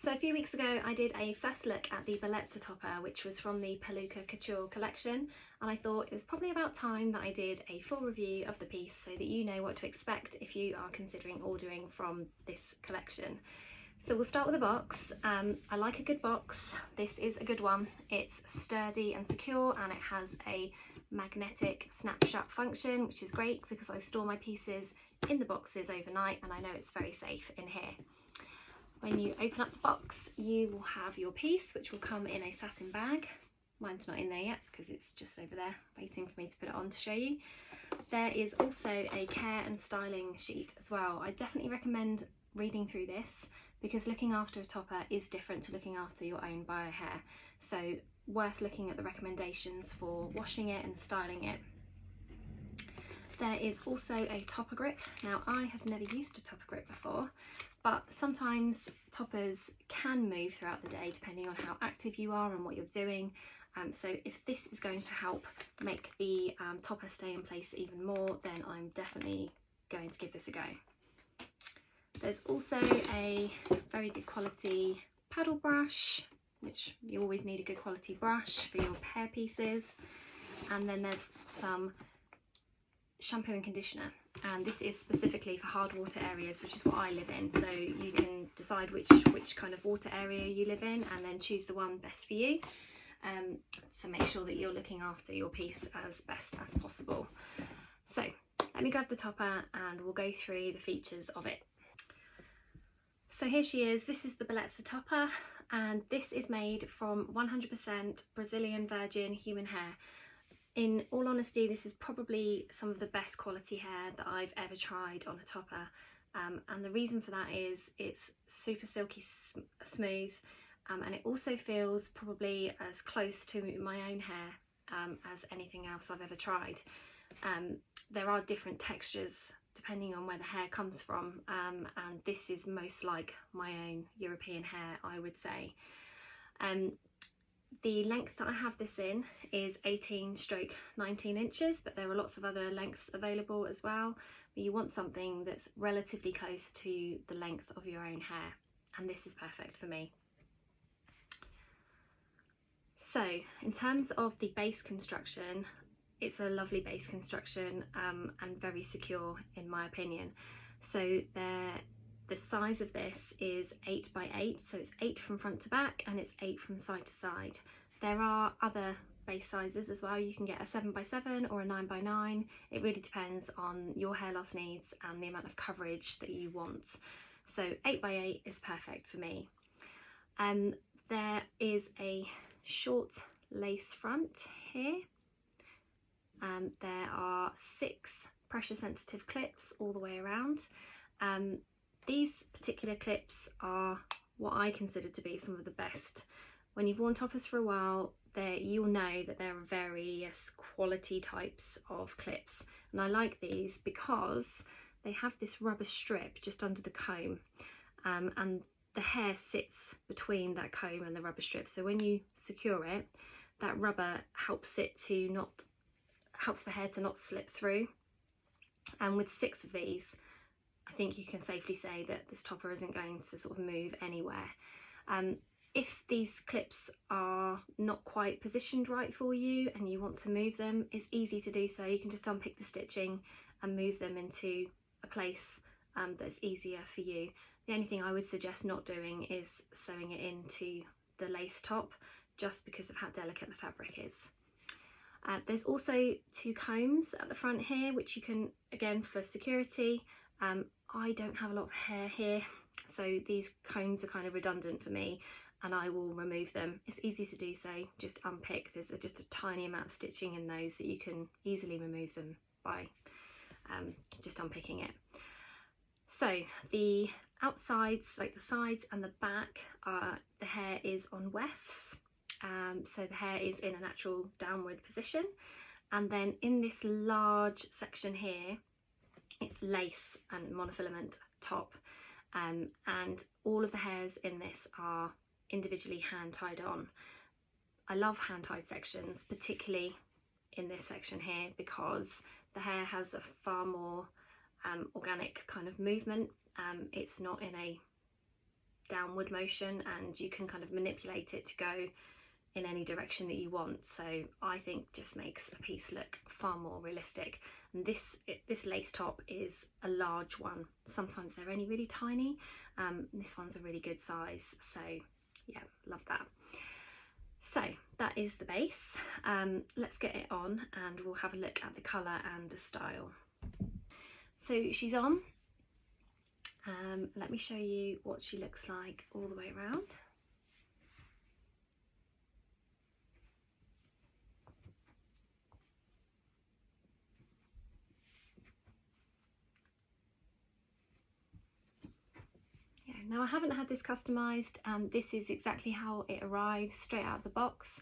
So a few weeks ago I did a first look at the Bellezza Topper, which was from the Peluka Couture collection, and I thought it was probably about time that I did a full review of the piece so that you know what to expect if you are considering ordering from this collection. So we'll start with the box. I like a good box. This is a good one. It's sturdy and secure, and it has a magnetic snapshot function, which is great because I store my pieces in the boxes overnight and I know it's very safe in here. When you open up the box, you will have your piece, which will come in a satin bag. Mine's not in there yet because it's just over there waiting for me to put it on to show you. There is also a care and styling sheet as well. I definitely recommend reading through this because looking after a topper is different to looking after your own bio hair. So worth looking at the recommendations for washing it and styling it. There is also a topper grip. Now I have never used a topper grip before, but sometimes toppers can move throughout the day depending on how active you are and what you're doing. So if this is going to help make the topper stay in place even more, then I'm definitely going to give this a go. There's also a very good quality paddle brush, which you always need a good quality brush for your hair pieces. And then there's some shampoo and conditioner, and this is specifically for hard water areas, which is what I live in, so you can decide which kind of water area you live in and then choose the one best for you. So make sure that you're looking after your piece as best as possible. So let me grab the topper and we'll go through the features of it. So here she is. This is the Bellezza Topper, and this is made from 100% Brazilian virgin human hair. In all honesty, this is probably some of the best quality hair that I've ever tried on a topper, and the reason for that is it's super silky smooth, and it also feels probably as close to my own hair as anything else I've ever tried. There are different textures depending on where the hair comes from, and this is most like my own European hair, I would say. The length that I have this in is 18/19 inches, but there are lots of other lengths available as well. But you want something that's relatively close to the length of your own hair, and this is perfect for me. So in terms of the base construction, it's a lovely base construction and very secure in my opinion. So the size of this is 8 by 8, so it's 8 from front to back and it's 8 from side to side. There are other base sizes as well. You can get a 7 by 7 or a 9 by 9. It really depends on your hair loss needs and the amount of coverage that you want. So 8 by 8 is perfect for me. There is a short lace front here. There are 6 pressure sensitive clips all the way around. These particular clips are what I consider to be some of the best. When you've worn toppers for a while, you'll know that there are various quality types of clips. And I like these because they have this rubber strip just under the comb. And the hair sits between that comb and the rubber strip. So when you secure it, that rubber helps the hair to not slip through. And with 6 of these, I think you can safely say that this topper isn't going to sort of move anywhere. If these clips are not quite positioned right for you and you want to move them, it's easy to do so. You can just unpick the stitching and move them into a place that's easier for you. The only thing I would suggest not doing is sewing it into the lace top, just because of how delicate the fabric is. There's also 2 combs at the front here, which you can, again, for security. I don't have a lot of hair here, so these combs are kind of redundant for me and I will remove them. It's easy to do so, just unpick. There's just a tiny amount of stitching in those that you can easily remove them by just unpicking it. So the outsides, like the sides and the back, the hair is on wefts. So the hair is in a natural downward position, and then in this large section here it's lace and monofilament top, and all of the hairs in this are individually hand tied on. I love hand tied sections, particularly in this section here, because the hair has a far more organic kind of movement. It's not in a downward motion, and you can kind of manipulate it to go in any direction that you want. So I think just makes a piece look far more realistic. And this lace top is a large one. Sometimes they're only really tiny. This one's a really good size. So yeah, love that. So that is the base. Let's get it on and we'll have a look at the colour and the style. So she's on. Let me show you what she looks like all the way around. Now I haven't had this customised, this is exactly how it arrives straight out of the box,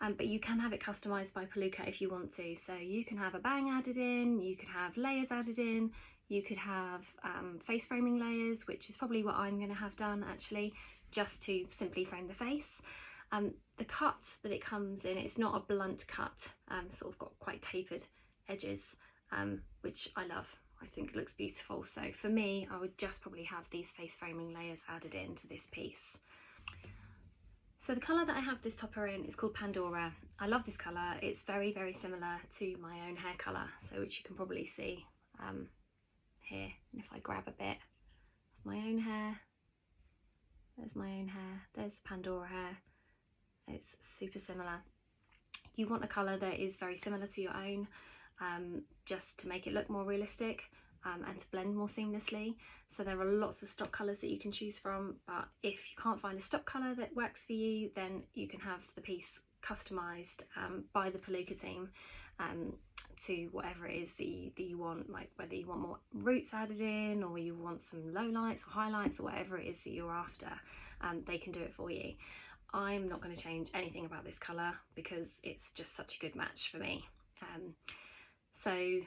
but you can have it customised by Peluka if you want to. So you can have a bang added in, you could have layers added in, you could have face framing layers, which is probably what I'm going to have done actually, just to simply frame the face. The cut that it comes in, it's not a blunt cut, sort of got quite tapered edges, which I love. I think it looks beautiful. So for me, I would just probably have these face framing layers added into this piece. So the colour that I have this topper in is called Pandora. I love this colour. It's very, very similar to my own hair colour, so which you can probably see here. And if I grab a bit of my own hair, there's my own hair, there's the Pandora hair. It's super similar. You want a colour that is very similar to your own, just to make it look more realistic and to blend more seamlessly. So there are lots of stock colours that you can choose from, but if you can't find a stock colour that works for you, then you can have the piece customised by the Peluka team to whatever it is that you want, like whether you want more roots added in or you want some low lights or highlights or whatever it is that you're after, they can do it for you. I'm not going to change anything about this colour because it's just such a good match for me. So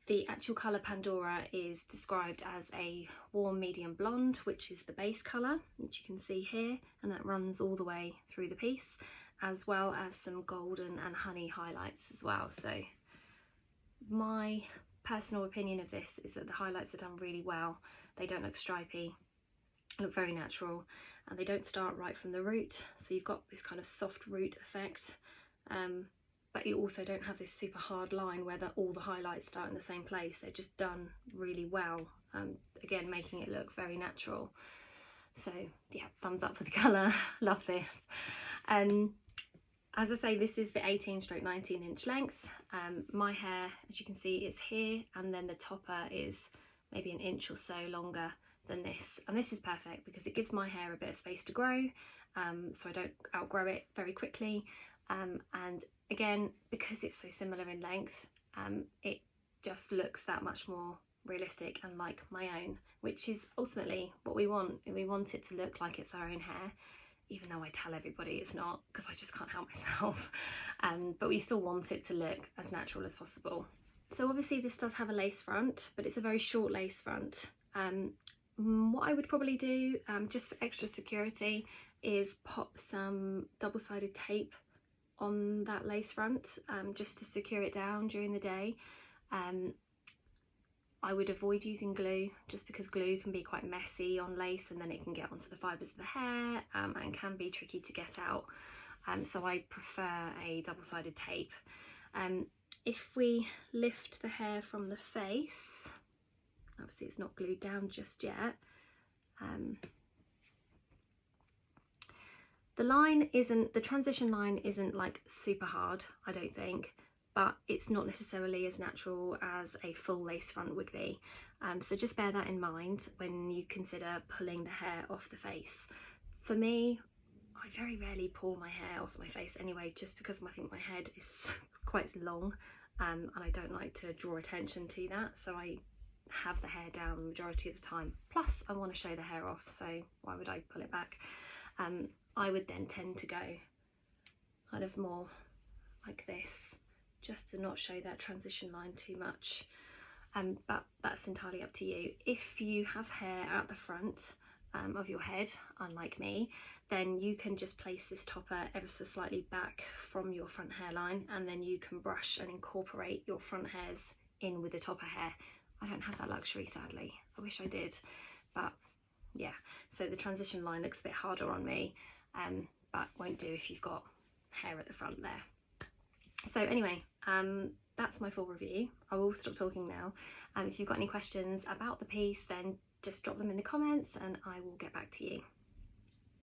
the actual colour Pandora is described as a warm medium blonde, which is the base colour, which you can see here, and that runs all the way through the piece, as well as some golden and honey highlights as well. So my personal opinion of this is that the highlights are done really well. They don't look stripy, look very natural, and they don't start right from the root, so you've got this kind of soft root effect. But you also don't have this super hard line where all the highlights start in the same place. They're just done really well, again making it look very natural. So yeah, thumbs up for the colour. Love this. As I say, this is the 18/19 inch length. My hair, as you can see, is here, and then the topper is maybe an inch or so longer than this, and this is perfect because it gives my hair a bit of space to grow, so I don't outgrow it very quickly. And again, because it's so similar in length, it just looks that much more realistic and like my own, which is ultimately what we want. We want it to look like it's our own hair, even though I tell everybody it's not because I just can't help myself. But we still want it to look as natural as possible. So obviously this does have a lace front, but it's a very short lace front. What I would probably do, just for extra security, is pop some double-sided tape on that lace front, just to secure it down during the day. I would avoid using glue, just because glue can be quite messy on lace and then it can get onto the fibres of the hair, and can be tricky to get out. So I prefer a double-sided tape. If we lift the hair from the face, obviously it's not glued down just yet. The transition line isn't like super hard, I don't think, but it's not necessarily as natural as a full lace front would be. So just bear that in mind when you consider pulling the hair off the face. For me, I very rarely pull my hair off my face anyway, just because I think my head is quite long, and I don't like to draw attention to that, so I have the hair down the majority of the time. Plus I want to show the hair off, so why would I pull it back? I would then tend to go kind of more like this, just to not show that transition line too much. But that's entirely up to you. If you have hair at the front of your head, unlike me, then you can just place this topper ever so slightly back from your front hairline, and then you can brush and incorporate your front hairs in with the topper hair. I don't have that luxury, sadly. I wish I did, but yeah, so the transition line looks a bit harder on me, but won't do if you've got hair at the front there. So anyway, that's my full review. I will stop talking now. If you've got any questions about the piece, then just drop them in the comments and I will get back to you.